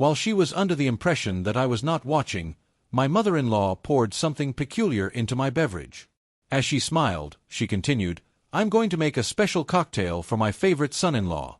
While she was under the impression that I was not watching, my mother-in-law poured something peculiar into my beverage. As she smiled, she continued, "I'm going to make a special cocktail for my favorite son-in-law."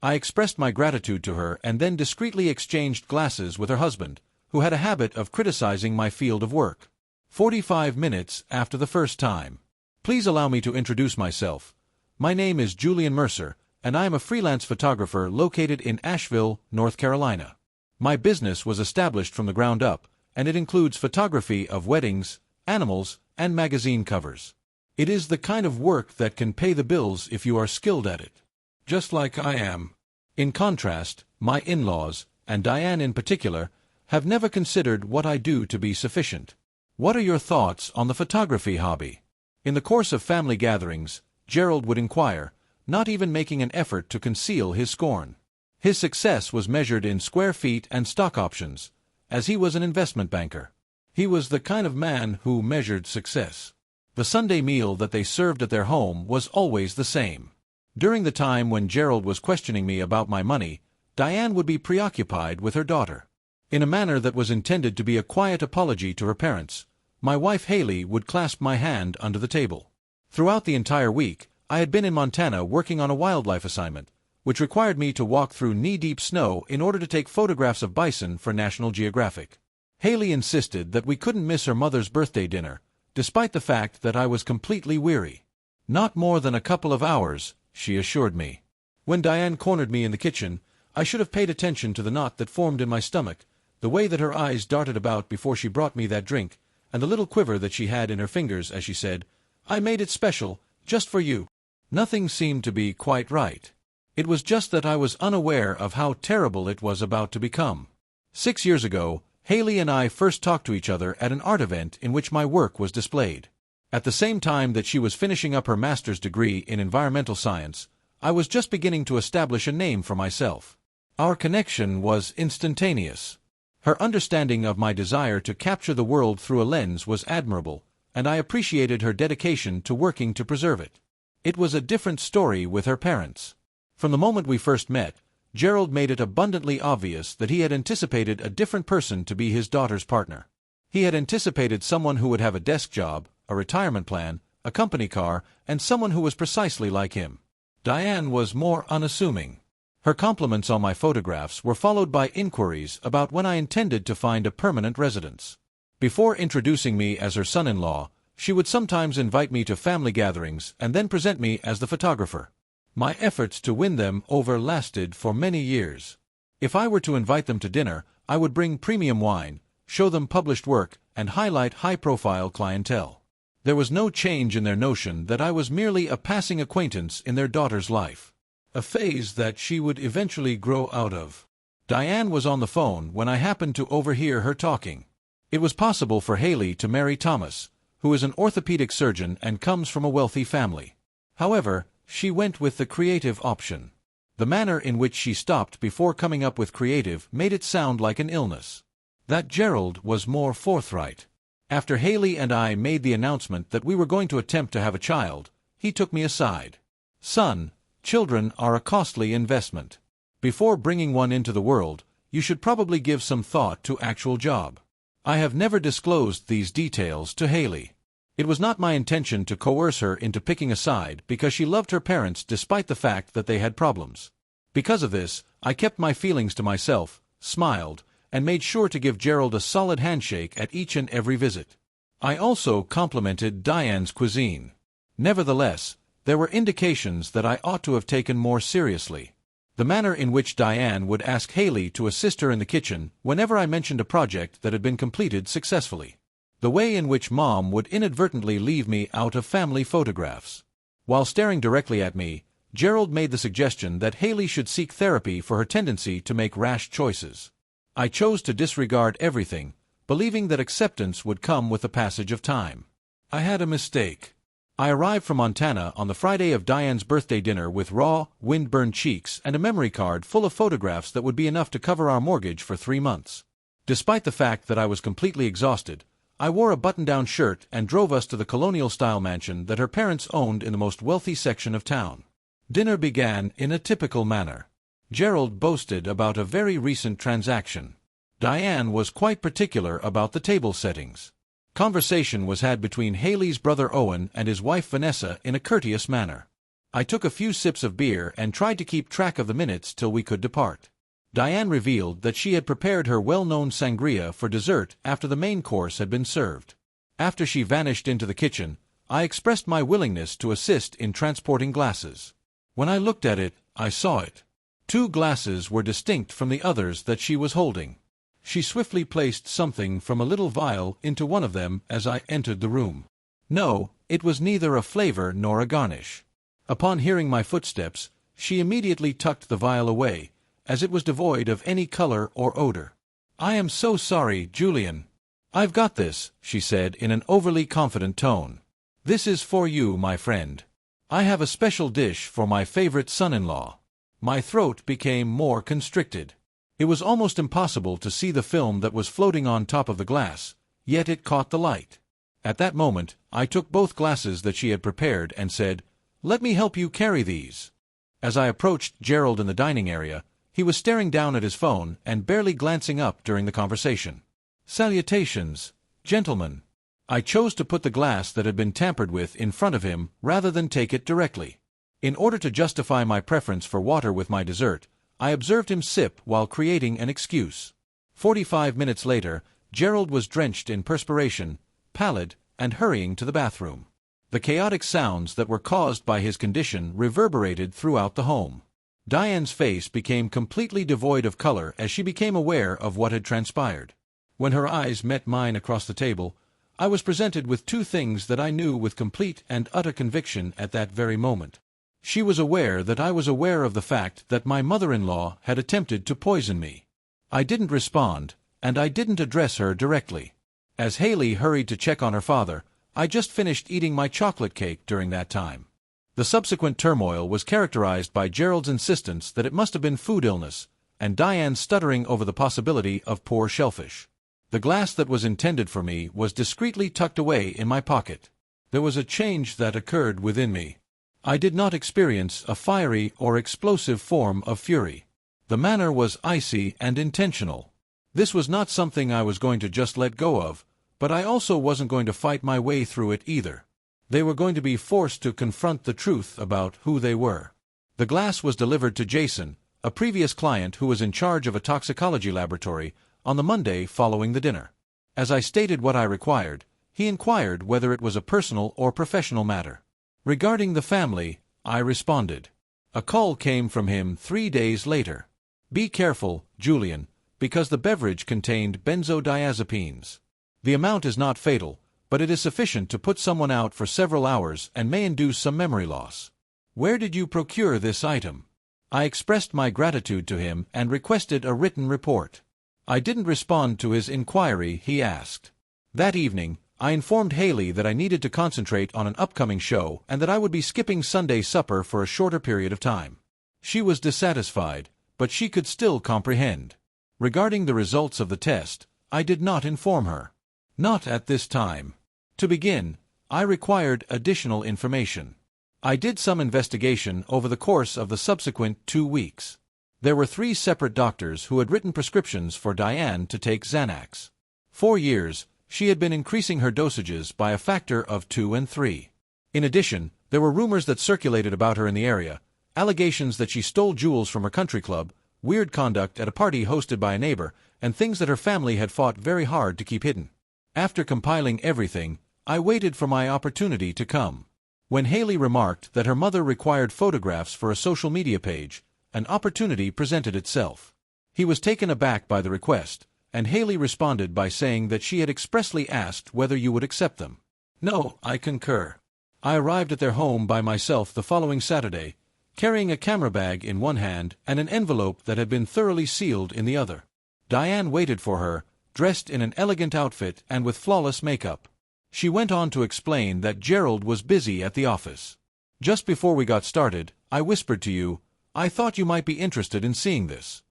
I expressed my gratitude to her and then discreetly exchanged glasses with her husband, who had a habit of criticizing my field of work. 45 minutes after the first time. Please allow me to introduce myself. My name is Julian Mercer, and I am a freelance photographer located in Asheville, North Carolina. My business was established from the ground up, and it includes photography of weddings, animals, and magazine covers. It is the kind of work that can pay the bills if you are skilled at it. Just like I am. In contrast, my in-laws, and Diane in particular, have never considered what I do to be sufficient. What are your thoughts on the photography hobby? In the course of family gatherings, Gerald would inquire, not even making an effort to conceal his scorn. His success was measured in square feet and stock options, as he was an investment banker. He was the kind of man who measured success. The Sunday meal that they served at their home was always the same. During the time when Gerald was questioning me about my money, Diane would be preoccupied with her daughter. In a manner that was intended to be a quiet apology to her parents, my wife Haley would clasp my hand under the table. Throughout the entire week, I had been in Montana working on a wildlife assignment, which required me to walk through knee-deep snow in order to take photographs of bison for National Geographic. Haley insisted that we couldn't miss her mother's birthday dinner, despite the fact that I was completely weary. "Not more than a couple of hours," she assured me. When Diane cornered me in the kitchen, I should have paid attention to the knot that formed in my stomach, the way that her eyes darted about before she brought me that drink, and the little quiver that she had in her fingers as she said, "I made it special, just for you." Nothing seemed to be quite right. It was just that I was unaware of how terrible it was about to become. 6 years ago, Haley and I first talked to each other at an art event in which my work was displayed. At the same time that she was finishing up her master's degree in environmental science, I was just beginning to establish a name for myself. Our connection was instantaneous. Her understanding of my desire to capture the world through a lens was admirable, and I appreciated her dedication to working to preserve it. It was a different story with her parents. From the moment we first met, Gerald made it abundantly obvious that he had anticipated a different person to be his daughter's partner. He had anticipated someone who would have a desk job, a retirement plan, a company car, and someone who was precisely like him. Diane was more unassuming. Her compliments on my photographs were followed by inquiries about when I intended to find a permanent residence. Before introducing me as her son-in-law, she would sometimes invite me to family gatherings and then present me as the photographer. My efforts to win them over lasted for many years. If I were to invite them to dinner, I would bring premium wine, show them published work, and highlight high-profile clientele. There was no change in their notion that I was merely a passing acquaintance in their daughter's life. A phase that she would eventually grow out of. Diane was on the phone when I happened to overhear her talking. It was possible for Haley to marry Thomas, who is an orthopedic surgeon and comes from a wealthy family. However, she went with the creative option. The manner in which she stopped before coming up with creative made it sound like an illness. That Gerald was more forthright. After Haley and I made the announcement that we were going to attempt to have a child, he took me aside. "Son, children are a costly investment. Before bringing one into the world, you should probably give some thought to actual job." I have never disclosed these details to Haley. It was not my intention to coerce her into picking a side because she loved her parents despite the fact that they had problems. Because of this, I kept my feelings to myself, smiled, and made sure to give Gerald a solid handshake at each and every visit. I also complimented Diane's cuisine. Nevertheless, there were indications that I ought to have taken more seriously. The manner in which Diane would ask Haley to assist her in the kitchen whenever I mentioned a project that had been completed successfully. The way in which Mom would inadvertently leave me out of family photographs. While staring directly at me, Gerald made the suggestion that Haley should seek therapy for her tendency to make rash choices. I chose to disregard everything, believing that acceptance would come with the passage of time. I had a mistake. I arrived from Montana on the Friday of Diane's birthday dinner with raw, wind-burned cheeks and a memory card full of photographs that would be enough to cover our mortgage for 3 months. Despite the fact that I was completely exhausted, I wore a button-down shirt and drove us to the colonial-style mansion that her parents owned in the most wealthy section of town. Dinner began in a typical manner. Gerald boasted about a very recent transaction. Diane was quite particular about the table settings. Conversation was had between Haley's brother Owen and his wife Vanessa in a courteous manner. I took a few sips of beer and tried to keep track of the minutes till we could depart. Diane revealed that she had prepared her well-known sangria for dessert after the main course had been served. After she vanished into the kitchen, I expressed my willingness to assist in transporting glasses. When I looked at it, I saw it. 2 glasses were distinct from the others that she was holding. She swiftly placed something from a little vial into one of them as I entered the room. No, it was neither a flavor nor a garnish. Upon hearing my footsteps, she immediately tucked the vial away, as it was devoid of any color or odor. "I am so sorry, Julian. I've got this," she said in an overly confident tone. "This is for you, my friend. I have a special dish for my favorite son-in-law." My throat became more constricted. It was almost impossible to see the film that was floating on top of the glass, yet it caught the light. At that moment, I took both glasses that she had prepared and said, "Let me help you carry these." As I approached Gerald in the dining area, he was staring down at his phone and barely glancing up during the conversation. "Salutations, gentlemen." I chose to put the glass that had been tampered with in front of him rather than take it directly. In order to justify my preference for water with my dessert, I observed him sip while creating an excuse. 45 minutes later, Gerald was drenched in perspiration, pallid, and hurrying to the bathroom. The chaotic sounds that were caused by his condition reverberated throughout the home. Diane's face became completely devoid of color as she became aware of what had transpired. When her eyes met mine across the table, I was presented with 2 things that I knew with complete and utter conviction at that very moment. She was aware that I was aware of the fact that my mother-in-law had attempted to poison me. I didn't respond, and I didn't address her directly. As Haley hurried to check on her father, I just finished eating my chocolate cake during that time. The subsequent turmoil was characterized by Gerald's insistence that it must have been food illness, and Diane's stuttering over the possibility of poor shellfish. The glass that was intended for me was discreetly tucked away in my pocket. There was a change that occurred within me. I did not experience a fiery or explosive form of fury. The manner was icy and intentional. This was not something I was going to just let go of, but I also wasn't going to fight my way through it either. They were going to be forced to confront the truth about who they were. The glass was delivered to Jason, a previous client who was in charge of a toxicology laboratory, on the Monday following the dinner. As I stated what I required, he inquired whether it was a personal or professional matter. Regarding the family, I responded. A call came from him 3 days later. "Be careful, Julian, because the beverage contained benzodiazepines. The amount is not fatal, but it is sufficient to put someone out for several hours and may induce some memory loss. Where did you procure this item?" I expressed my gratitude to him and requested a written report. I didn't respond to his inquiry. He asked. That evening, I informed Haley that I needed to concentrate on an upcoming show and that I would be skipping Sunday supper for a shorter period of time. She was dissatisfied, but she could still comprehend. Regarding the results of the test, I did not inform her. Not at this time. To begin, I required additional information. I did some investigation over the course of the subsequent 2 weeks. There were 3 separate doctors who had written prescriptions for Diane to take Xanax. 4 years, she had been increasing her dosages by a factor of 2 and 3. In addition, there were rumors that circulated about her in the area, allegations that she stole jewels from her country club, weird conduct at a party hosted by a neighbor, and things that her family had fought very hard to keep hidden. After compiling everything, I waited for my opportunity to come. When Haley remarked that her mother required photographs for a social media page, an opportunity presented itself. He was taken aback by the request, and Haley responded by saying that she had expressly asked whether you would accept them. "No, I concur." I arrived at their home by myself the following Saturday, carrying a camera bag in one hand and an envelope that had been thoroughly sealed in the other. Diane waited for her, dressed in an elegant outfit and with flawless makeup. She went on to explain that Gerald was busy at the office. "Just before we got started, I whispered to you, I thought you might be interested in seeing this."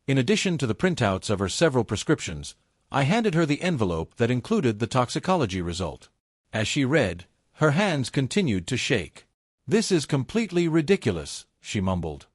In addition to the printouts of her several prescriptions, I handed her the envelope that included the toxicology result. As she read, her hands continued to shake. "This is completely ridiculous," she mumbled.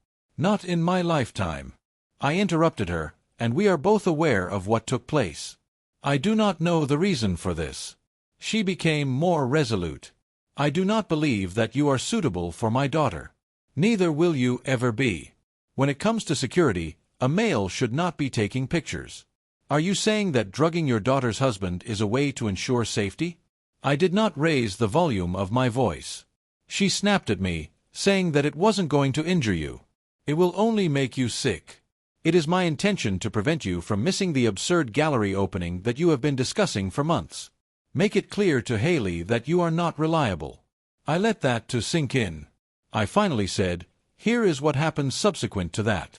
Not in my lifetime. I interrupted her, and we are both aware of what took place. I do not know the reason for this. She became more resolute. I do not believe that you are suitable for my daughter. Neither will you ever be. When it comes to security, a male should not be taking pictures. Are you saying that drugging your daughter's husband is a way to ensure safety? I did not raise the volume of my voice. She snapped at me, saying that it wasn't going to injure you. It will only make you sick. It is my intention to prevent you from missing the absurd gallery opening that you have been discussing for months. Make it clear to Haley that you are not reliable. I let that to sink in. I finally said, here is what happens subsequent to that.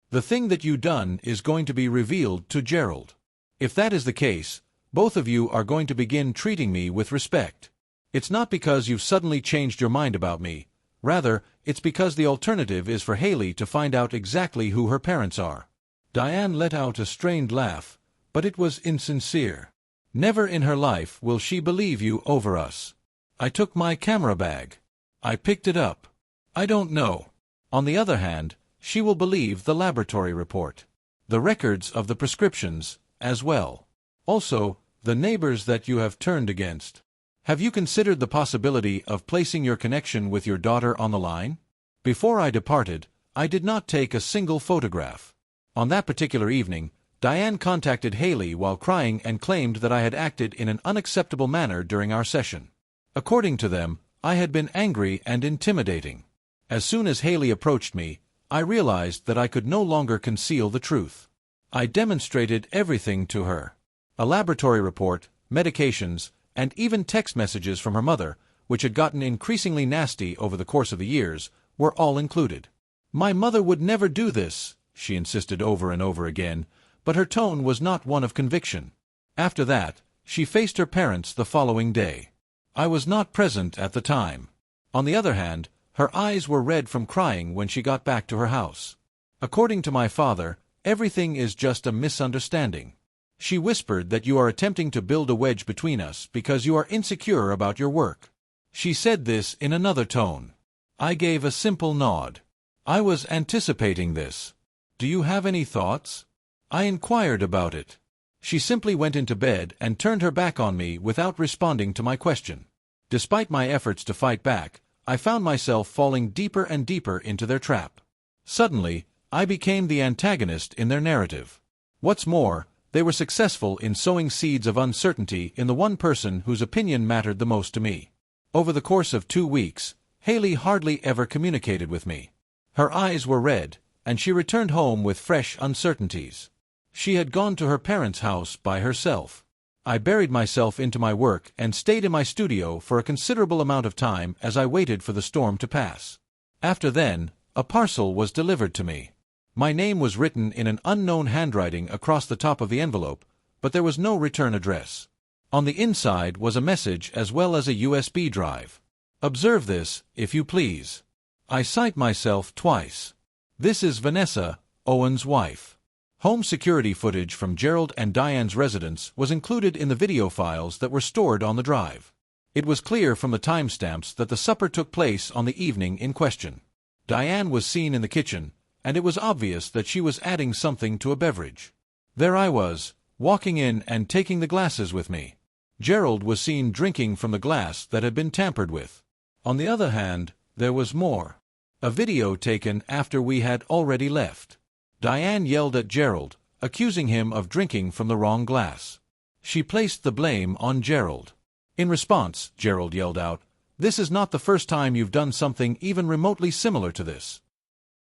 The thing that you done is going to be revealed to Gerald. If that is the case, both of you are going to begin treating me with respect. It's not because you've suddenly changed your mind about me. Rather, it's because the alternative is for Haley to find out exactly who her parents are. Diane let out a strained laugh, but it was insincere. Never in her life will she believe you over us. I took my camera bag. I picked it up. I don't know. On the other hand, she will believe the laboratory report. The records of the prescriptions, as well. Also, the neighbors that you have turned against. Have you considered the possibility of placing your connection with your daughter on the line? Before I departed, I did not take a single photograph. On that particular evening, Diane contacted Haley while crying and claimed that I had acted in an unacceptable manner during our session. According to them, I had been angry and intimidating. As soon as Haley approached me, I realized that I could no longer conceal the truth. I demonstrated everything to her. A laboratory report, medications, and even text messages from her mother, which had gotten increasingly nasty over the course of the years, were all included. My mother would never do this, she insisted over and over again, but her tone was not one of conviction. After that, she faced her parents the following day. I was not present at the time. On the other hand, her eyes were red from crying when she got back to her house. According to my father, everything is just a misunderstanding. She whispered that you are attempting to build a wedge between us because you are insecure about your work. She said this in another tone. I gave a simple nod. I was anticipating this. Do you have any thoughts? I inquired about it. She simply went into bed and turned her back on me without responding to my question. Despite my efforts to fight back, I found myself falling deeper and deeper into their trap. Suddenly, I became the antagonist in their narrative. What's more, they were successful in sowing seeds of uncertainty in the one person whose opinion mattered the most to me. Over the course of 2 weeks, Haley hardly ever communicated with me. Her eyes were red, and she returned home with fresh uncertainties. She had gone to her parents' house by herself. I buried myself into my work and stayed in my studio for a considerable amount of time as I waited for the storm to pass. After then, a parcel was delivered to me. My name was written in an unknown handwriting across the top of the envelope, but there was no return address. On the inside was a message as well as a USB drive. Observe this, if you please. I cite myself twice. This is Vanessa, Owen's wife. Home security footage from Gerald and Diane's residence was included in the video files that were stored on the drive. It was clear from the timestamps that the supper took place on the evening in question. Diane was seen in the kitchen, and it was obvious that she was adding something to a beverage. There I was, walking in and taking the glasses with me. Gerald was seen drinking from the glass that had been tampered with. On the other hand, there was more. A video taken after we had already left. Diane yelled at Gerald, accusing him of drinking from the wrong glass. She placed the blame on Gerald. In response, Gerald yelled out, "This is not the first time you've done something even remotely similar to this."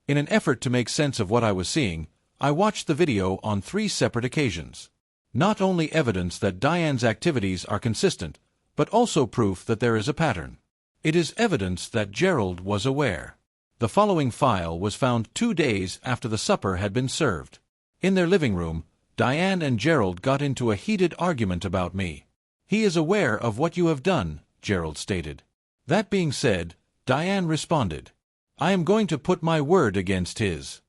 In an effort to make sense of what I was seeing, I watched the video on 3 separate occasions. Not only evidence that Diane's activities are consistent, but also proof that there is a pattern. It is evidence that Gerald was aware. The following file was found 2 days after the supper had been served. In their living room, Diane and Gerald got into a heated argument about me. "He is aware of what you have done," Gerald stated. That being said, Diane responded, "I am going to put my word against his.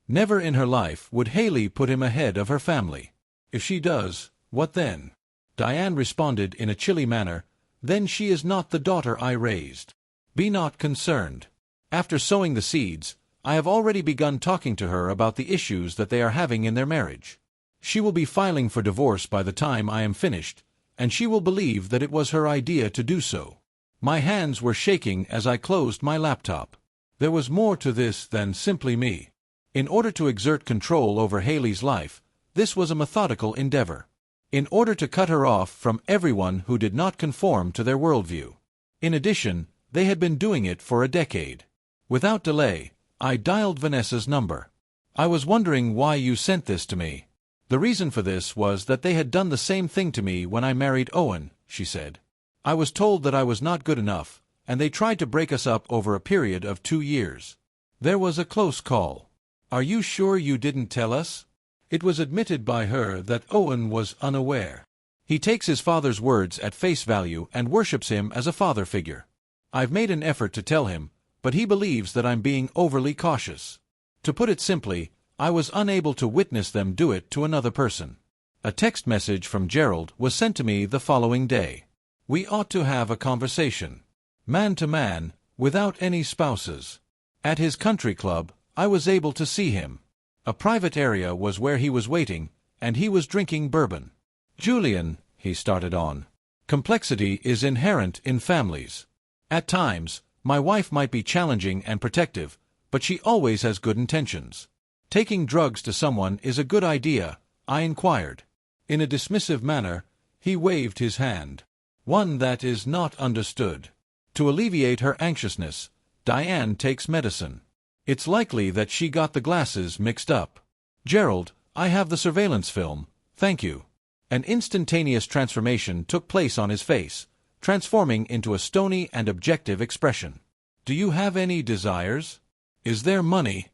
Never in her life would Haley put him ahead of her family. If she does, what then?" Diane responded in a chilly manner, "Then she is not the daughter I raised. Be not concerned." After sowing the seeds, I have already begun talking to her about the issues that they are having in their marriage. She will be filing for divorce by the time I am finished, and she will believe that it was her idea to do so. My hands were shaking as I closed my laptop. There was more to this than simply me. In order to exert control over Haley's life, this was a methodical endeavor. In order to cut her off from everyone who did not conform to their worldview. In addition, they had been doing it for a decade. Without delay, I dialed Vanessa's number. I was wondering why you sent this to me. The reason for this was that they had done the same thing to me when I married Owen, she said. I was told that I was not good enough, and they tried to break us up over a period of 2 years. There was a close call. Are you sure you didn't tell us? It was admitted by her that Owen was unaware. He takes his father's words at face value and worships him as a father figure. I've made an effort to tell him, but he believes that I'm being overly cautious. To put it simply, I was unable to witness them do it to another person. A text message from Gerald was sent to me the following day. We ought to have a conversation. Man to man, without any spouses. At his country club, I was able to see him. A private area was where he was waiting, and he was drinking bourbon. Julian, he started on. Complexity is inherent in families. At times, my wife might be challenging and protective, but she always has good intentions. Taking drugs to someone is a good idea, I inquired. In a dismissive manner, he waved his hand. One that is not understood. To alleviate her anxiousness, Diane takes medicine. It's likely that she got the glasses mixed up. Gerald, I have the surveillance film, thank you. An instantaneous transformation took place on his face, transforming into a stony and objective expression. Do you have any desires? Is there money?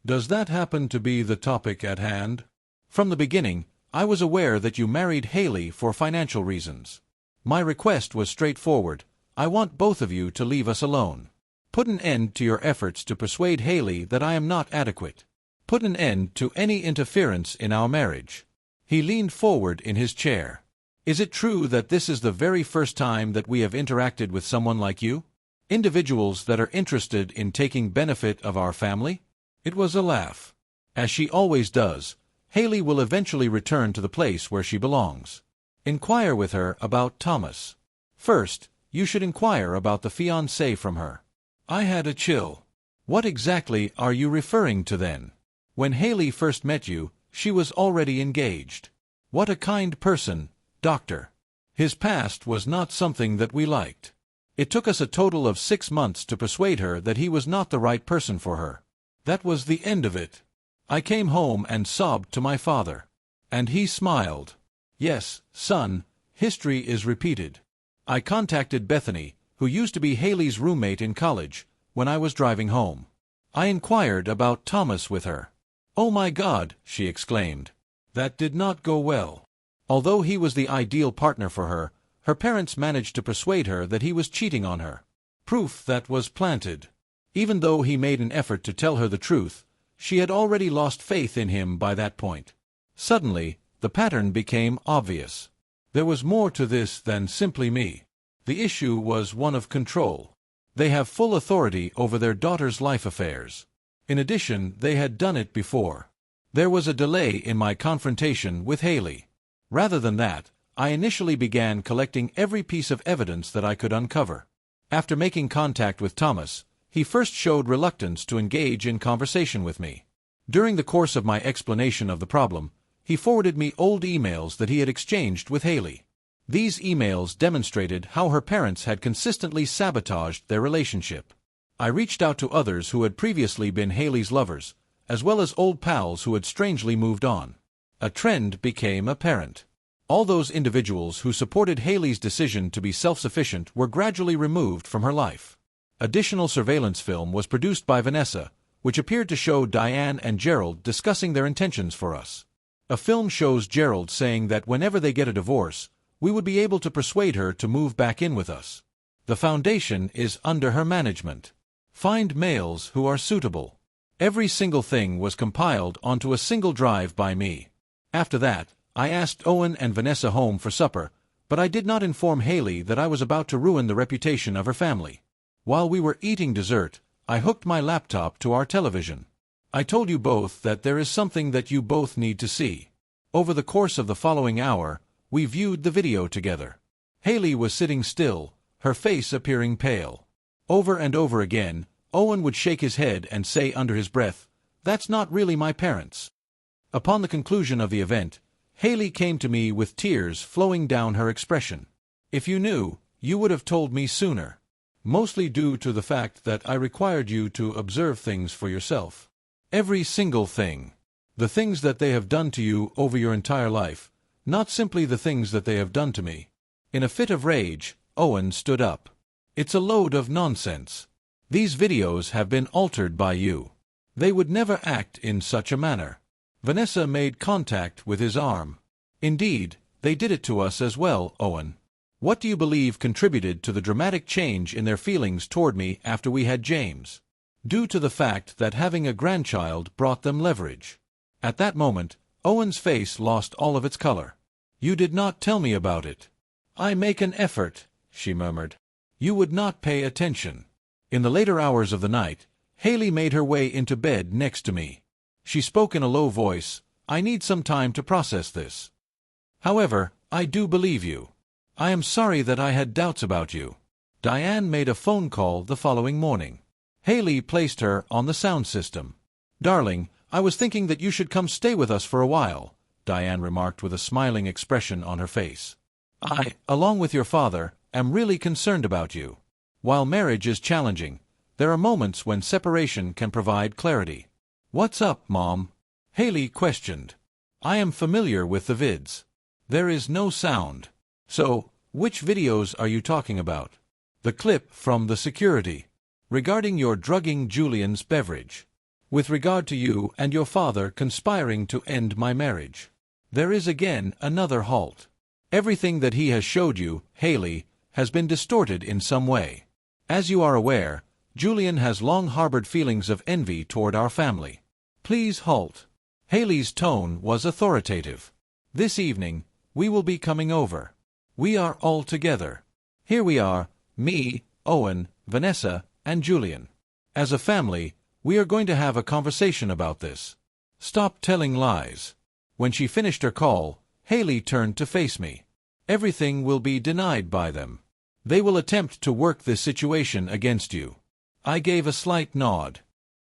Does that happen to be the topic at hand? From the beginning, I was aware that you married Haley for financial reasons. My request was straightforward. I want both of you to leave us alone. Put an end to your efforts to persuade Haley that I am not adequate. Put an end to any interference in our marriage. He leaned forward in his chair. Is it true that this is the very first time that we have interacted with someone like you? Individuals that are interested in taking benefit of our family? It was a laugh. As she always does, Haley will eventually return to the place where she belongs. Inquire with her about Thomas. First, you should inquire about the fiancé from her. I had a chill. What exactly are you referring to then? When Haley first met you, she was already engaged. What a kind person, Doctor. His past was not something that we liked. It took us a total of 6 months to persuade her that he was not the right person for her. That was the end of it. I came home and sobbed to my father. And he smiled. Yes, son, history is repeated. I contacted Bethany, who used to be Haley's roommate in college, when I was driving home. I inquired about Thomas with her. Oh my God, she exclaimed. That did not go well. Although he was the ideal partner for her, her parents managed to persuade her that he was cheating on her. Proof that was planted. Even though he made an effort to tell her the truth, she had already lost faith in him by that point. Suddenly, the pattern became obvious. There was more to this than simply me. The issue was one of control. They have full authority over their daughter's life affairs. In addition, they had done it before. There was a delay in my confrontation with Haley. Rather than that, I initially began collecting every piece of evidence that I could uncover. After making contact with Thomas, he first showed reluctance to engage in conversation with me. During the course of my explanation of the problem, he forwarded me old emails that he had exchanged with Haley. These emails demonstrated how her parents had consistently sabotaged their relationship. I reached out to others who had previously been Haley's lovers, as well as old pals who had strangely moved on. A trend became apparent. All those individuals who supported Haley's decision to be self-sufficient were gradually removed from her life. Additional surveillance film was produced by Vanessa, which appeared to show Diane and Gerald discussing their intentions for us. A film shows Gerald saying that whenever they get a divorce, we would be able to persuade her to move back in with us. The foundation is under her management. Find males who are suitable. Every single thing was compiled onto a single drive by me. After that, I asked Owen and Vanessa home for supper, but I did not inform Haley that I was about to ruin the reputation of her family. While we were eating dessert, I hooked my laptop to our television. I told you both that there is something that you both need to see. Over the course of the following hour, we viewed the video together. Haley was sitting still, her face appearing pale. Over and over again, Owen would shake his head and say under his breath, "That's not really my parents." Upon the conclusion of the event, Haley came to me with tears flowing down her expression. "If you knew, you would have told me sooner. Mostly due to the fact that I required you to observe things for yourself. Every single thing. The things that they have done to you over your entire life, not simply the things that they have done to me." In a fit of rage, Owen stood up. "It's a load of nonsense. These videos have been altered by you. They would never act in such a manner." Vanessa made contact with his arm. "Indeed, they did it to us as well, Owen. What do you believe contributed to the dramatic change in their feelings toward me after we had James? Due to the fact that having a grandchild brought them leverage." At that moment, Owen's face lost all of its color. "You did not tell me about it." "I make an effort," she murmured. "You would not pay attention." In the later hours of the night, Haley made her way into bed next to me. She spoke in a low voice, "I need some time to process this. However, I do believe you. I am sorry that I had doubts about you." Diane made a phone call the following morning. Haley placed her on the sound system. "Darling, I was thinking that you should come stay with us for a while," Diane remarked with a smiling expression on her face. "I, along with your father, am really concerned about you. While marriage is challenging, there are moments when separation can provide clarity." "What's up, Mom?" Haley questioned. "I am familiar with the vids. There is no sound. So, which videos are you talking about?" "The clip from the security. Regarding your drugging Julian's beverage. With regard to you and your father conspiring to end my marriage. There is again another halt. Everything that he has showed you, Haley, has been distorted in some way. As you are aware, Julian has long harbored feelings of envy toward our family. Please halt." Haley's tone was authoritative. "This evening, we will be coming over. We are all together. Here we are, me, Owen, Vanessa, and Julian. As a family, we are going to have a conversation about this. Stop telling lies." When she finished her call, Haley turned to face me. "Everything will be denied by them. They will attempt to work this situation against you." I gave a slight nod.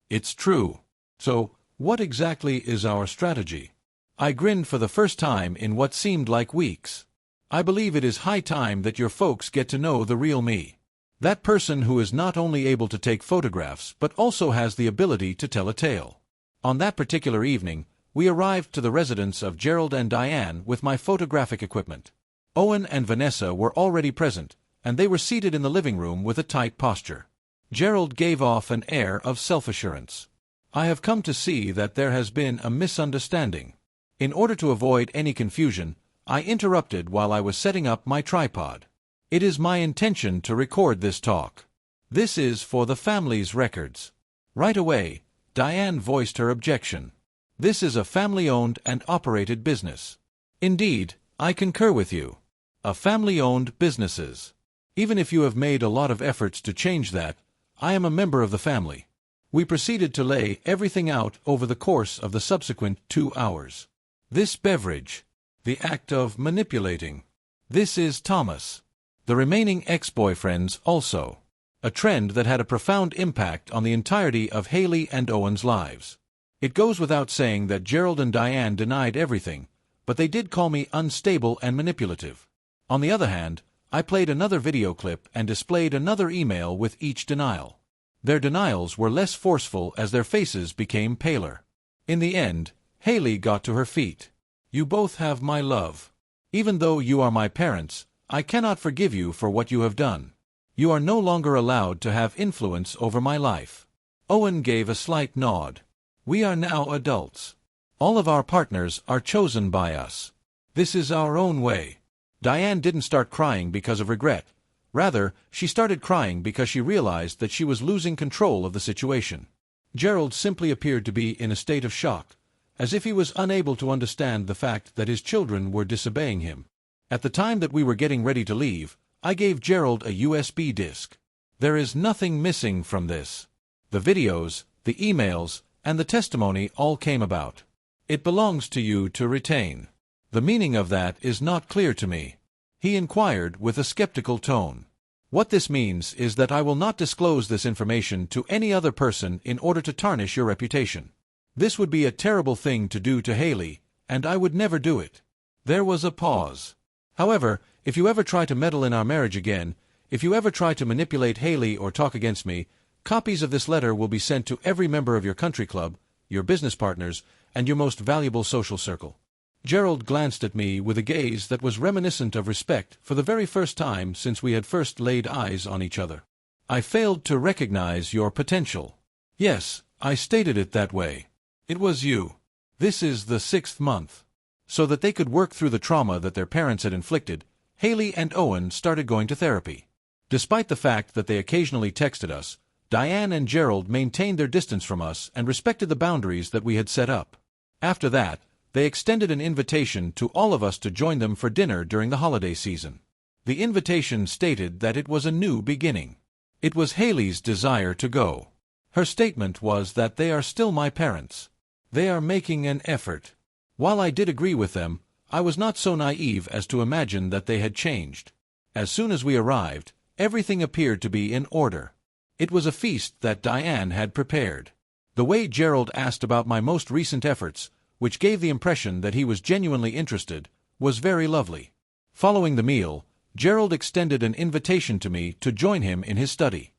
"It's true. So, what exactly is our strategy?" I grinned for the first time in what seemed like weeks. "I believe it is high time that your folks get to know the real me. That person who is not only able to take photographs but also has the ability to tell a tale." On that particular evening, we arrived to the residence of Gerald and Diane with my photographic equipment. Owen and Vanessa were already present, and they were seated in the living room with a tight posture. Gerald gave off an air of self-assurance. "I have come to see that there has been a misunderstanding." In order to avoid any confusion, I interrupted while I was setting up my tripod. "It is my intention to record this talk. This is for the family's records." Right away, Diane voiced her objection. "This is a family-owned and operated business." "Indeed, I concur with you. A family-owned businesses. Even if you have made a lot of efforts to change that, I am a member of the family." We proceeded to lay everything out over the course of the subsequent 2 hours. "This beverage. The act of manipulating. This is Thomas. The remaining ex-boyfriends also. A trend that had a profound impact on the entirety of Haley and Owen's lives. It goes without saying that Gerald and Diane denied everything, but they did call me unstable and manipulative. On the other hand, I played another video clip and displayed another email with each denial. Their denials were less forceful as their faces became paler. In the end, Haley got to her feet. "You both have my love. Even though you are my parents, I cannot forgive you for what you have done. You are no longer allowed to have influence over my life." Owen gave a slight nod. "We are now adults. All of our partners are chosen by us. This is our own way." Diane didn't start crying because of regret. Rather, she started crying because she realized that she was losing control of the situation. Gerald simply appeared to be in a state of shock, as if he was unable to understand the fact that his children were disobeying him. At the time that we were getting ready to leave, I gave Gerald a USB disk. "There is nothing missing from this. The videos, the emails, and the testimony all came about. It belongs to you to retain. The meaning of that is not clear to me. He inquired with a skeptical tone. What this means is that I will not disclose this information to any other person in order to tarnish your reputation. This would be a terrible thing to do to Haley, and I would never do it. There was a pause. However, if you ever try to meddle in our marriage again, if you ever try to manipulate Haley or talk against me, copies of this letter will be sent to every member of your country club, your business partners, and your most valuable social circle. Gerald glanced at me with a gaze that was reminiscent of respect for the very first time since we had first laid eyes on each other. I failed to recognize your potential. Yes, I stated it that way. It was you. This is the 6th month. So that they could work through the trauma that their parents had inflicted, Haley and Owen started going to therapy. Despite the fact that they occasionally texted us, Diane and Gerald maintained their distance from us and respected the boundaries that we had set up. After that, they extended an invitation to all of us to join them for dinner during the holiday season. The invitation stated that it was a new beginning. It was Haley's desire to go. Her statement was that they are still my parents. They are making an effort. While I did agree with them, I was not so naive as to imagine that they had changed. As soon as we arrived, everything appeared to be in order. It was a feast that Diane had prepared. The way Gerald asked about my most recent efforts, which gave the impression that he was genuinely interested, was very lovely. Following the meal, Gerald extended an invitation to me to join him in his study.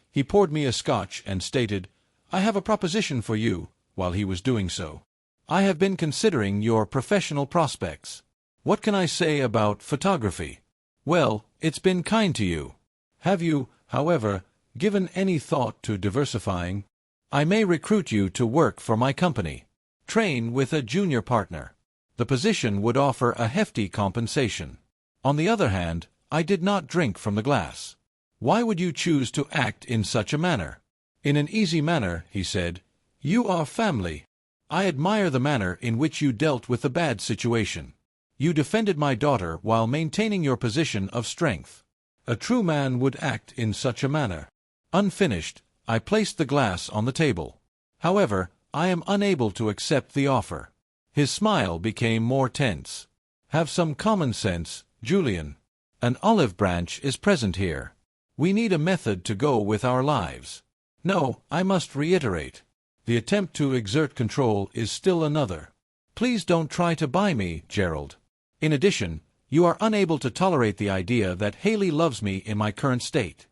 He poured me a scotch and stated, "I have a proposition for you," while he was doing so. "I have been considering your professional prospects. What can I say about photography? Well, it's been kind to you. Have you, however, given any thought to diversifying? I may recruit you to work for my company. Train with a junior partner. The position would offer a hefty compensation." On the other hand, I did not drink from the glass. "Why would you choose to act in such a manner?" "In an easy manner," he said. "You are family. I admire the manner in which you dealt with the bad situation. You defended my daughter while maintaining your position of strength. A true man would act in such a manner." Unfinished, I placed the glass on the table. "However, I am unable to accept the offer." His smile became more tense. "Have some common sense, Julian. An olive branch is present here. We need a method to go with our lives. No, I must reiterate. The attempt to exert control is still another. Please don't try to buy me, Gerald. In addition, you are unable to tolerate the idea that Haley loves me in my current state."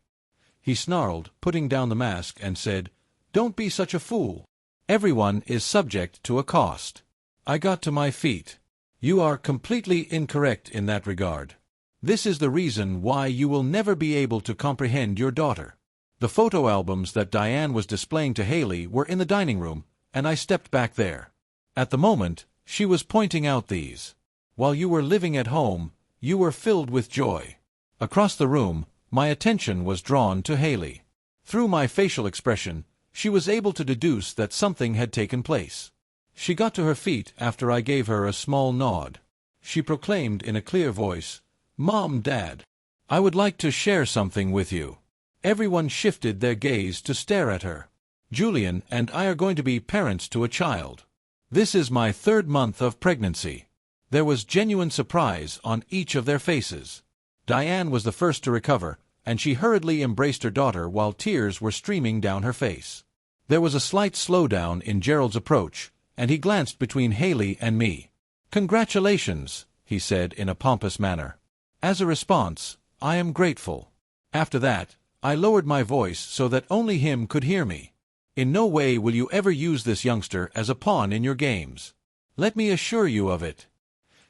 He snarled, putting down the mask, and said, "Don't be such a fool. Everyone is subject to a cost." I got to my feet. "You are completely incorrect in that regard. This is the reason why you will never be able to comprehend your daughter." The photo albums that Diane was displaying to Haley were in the dining room, and I stepped back there. At the moment, she was pointing out these. "While you were living at home, you were filled with joy." Across the room, my attention was drawn to Haley. Through my facial expression, she was able to deduce that something had taken place. She got to her feet after I gave her a small nod. She proclaimed in a clear voice, "Mom, Dad, I would like to share something with you." Everyone shifted their gaze to stare at her. "Julian and I are going to be parents to a child. This is my 3rd month of pregnancy." There was genuine surprise on each of their faces. Diane was the first to recover, and she hurriedly embraced her daughter while tears were streaming down her face. There was a slight slowdown in Gerald's approach, and he glanced between Haley and me. "Congratulations," he said in a pompous manner. As a response, "I am grateful." After that, I lowered my voice so that only him could hear me. "In no way will you ever use this youngster as a pawn in your games. Let me assure you of it."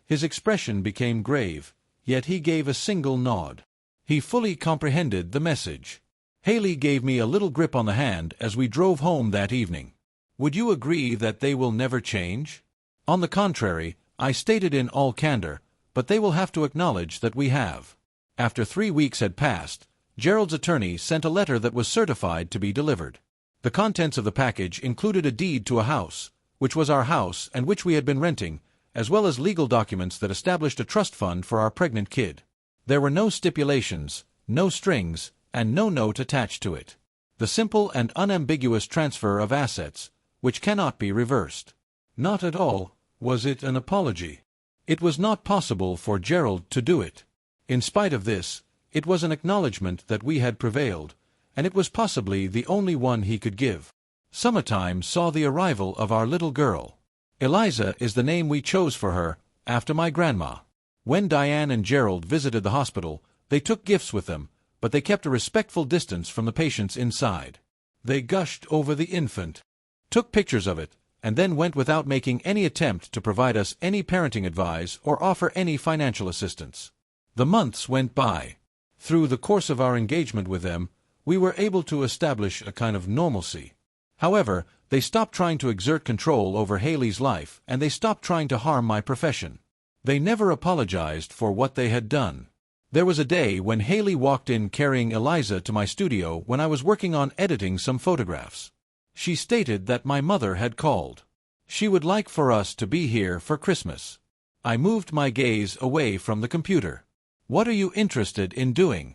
His expression became grave, yet he gave a single nod. He fully comprehended the message. Haley gave me a little grip on the hand as we drove home that evening. "Would you agree that they will never change?" "On the contrary," I stated in all candor, "but they will have to acknowledge that we have." After 3 weeks had passed, Gerald's attorney sent a letter that was certified to be delivered. The contents of the package included a deed to a house, which was our house and which we had been renting, as well as legal documents that established a trust fund for our pregnant kid. There were no stipulations, no strings, and no note attached to it. The simple and unambiguous transfer of assets, which cannot be reversed. Not at all was it an apology. It was not possible for Gerald to do it. In spite of this, it was an acknowledgment that we had prevailed, and it was possibly the only one he could give. Summertime saw the arrival of our little girl. Eliza is the name we chose for her, after my grandma. When Diane and Gerald visited the hospital, they took gifts with them, but they kept a respectful distance from the patients inside. They gushed over the infant, took pictures of it, and then went without making any attempt to provide us any parenting advice or offer any financial assistance. The months went by. Through the course of our engagement with them, we were able to establish a kind of normalcy. However, they stopped trying to exert control over Haley's life, and they stopped trying to harm my profession. They never apologized for what they had done. There was a day when Haley walked in carrying Eliza to my studio when I was working on editing some photographs. She stated that my mother had called. She would like for us to be here for Christmas. I moved my gaze away from the computer. "What are you interested in doing?"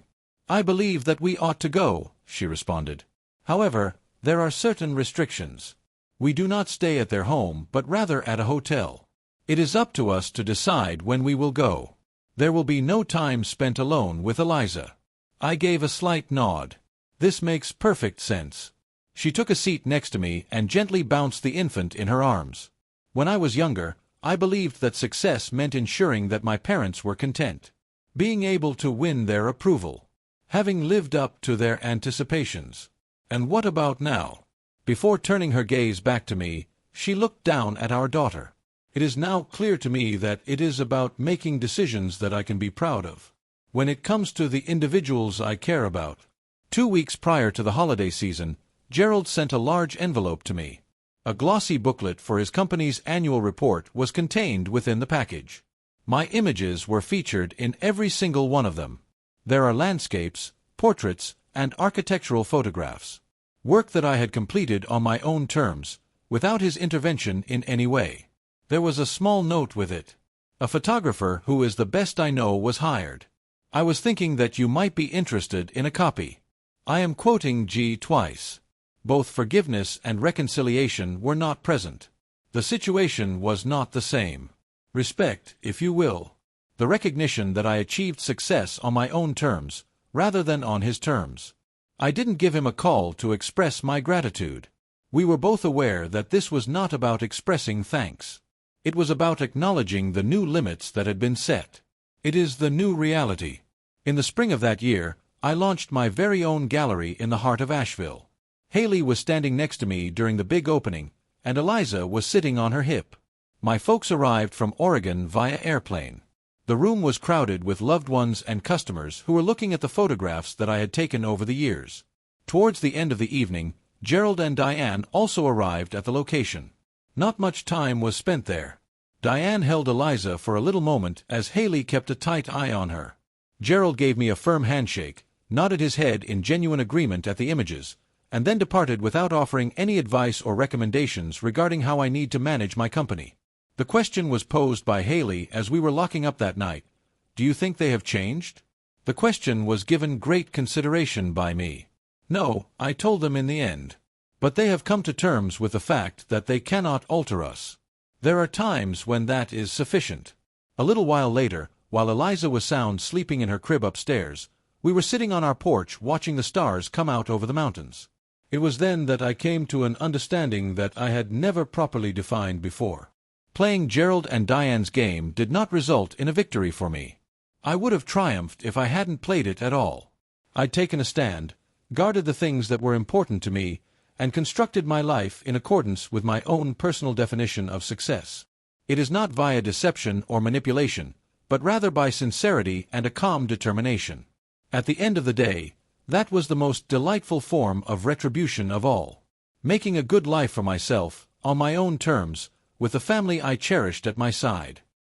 "I believe that we ought to go," she responded. "However, there are certain restrictions. We do not stay at their home, but rather at a hotel. It is up to us to decide when we will go. There will be no time spent alone with Eliza." I gave a slight nod. This makes perfect sense. She took a seat next to me and gently bounced the infant in her arms. When I was younger, I believed that success meant ensuring that my parents were content, being able to win their approval, having lived up to their anticipations. And what about now? Before turning her gaze back to me, she looked down at our daughter. It is now clear to me that it is about making decisions that I can be proud of. When it comes to the individuals I care about. 2 weeks prior to the holiday season, Gerald sent a large envelope to me. A glossy booklet for his company's annual report was contained within the package. My images were featured in every single one of them. There are landscapes, portraits, and architectural photographs. Work that I had completed on my own terms, without his intervention in any way. There was a small note with it. "A photographer who is the best I know was hired. I was thinking that you might be interested in a copy." I am quoting G twice. Both forgiveness and reconciliation were not present. The situation was not the same. Respect, if you will. The recognition that I achieved success on my own terms, rather than on his terms. I didn't give him a call to express my gratitude. We were both aware that this was not about expressing thanks. It was about acknowledging the new limits that had been set. It is the new reality. In the spring of that year, I launched my very own gallery in the heart of Asheville. Haley was standing next to me during the big opening, and Eliza was sitting on her hip. My folks arrived from Oregon via airplane. The room was crowded with loved ones and customers who were looking at the photographs that I had taken over the years. Towards the end of the evening, Gerald and Diane also arrived at the location. Not much time was spent there. Diane held Eliza for a little moment as Haley kept a tight eye on her. Gerald gave me a firm handshake, nodded his head in genuine agreement at the images, and then departed without offering any advice or recommendations regarding how I need to manage my company. The question was posed by Haley as we were locking up that night. "Do you think they have changed?" The question was given great consideration by me. "No," I told them in the end. "But they have come to terms with the fact that they cannot alter us. There are times when that is sufficient." A little while later, while Eliza was sound sleeping in her crib upstairs, we were sitting on our porch watching the stars come out over the mountains. It was then that I came to an understanding that I had never properly defined before. Playing Gerald and Diane's game did not result in a victory for me. I would have triumphed if I hadn't played it at all. I'd taken a stand, guarded the things that were important to me, and constructed my life in accordance with my own personal definition of success. It is not via deception or manipulation, but rather by sincerity and a calm determination. At the end of the day, that was the most delightful form of retribution of all. Making a good life for myself, on my own terms, with the family I cherished at my side.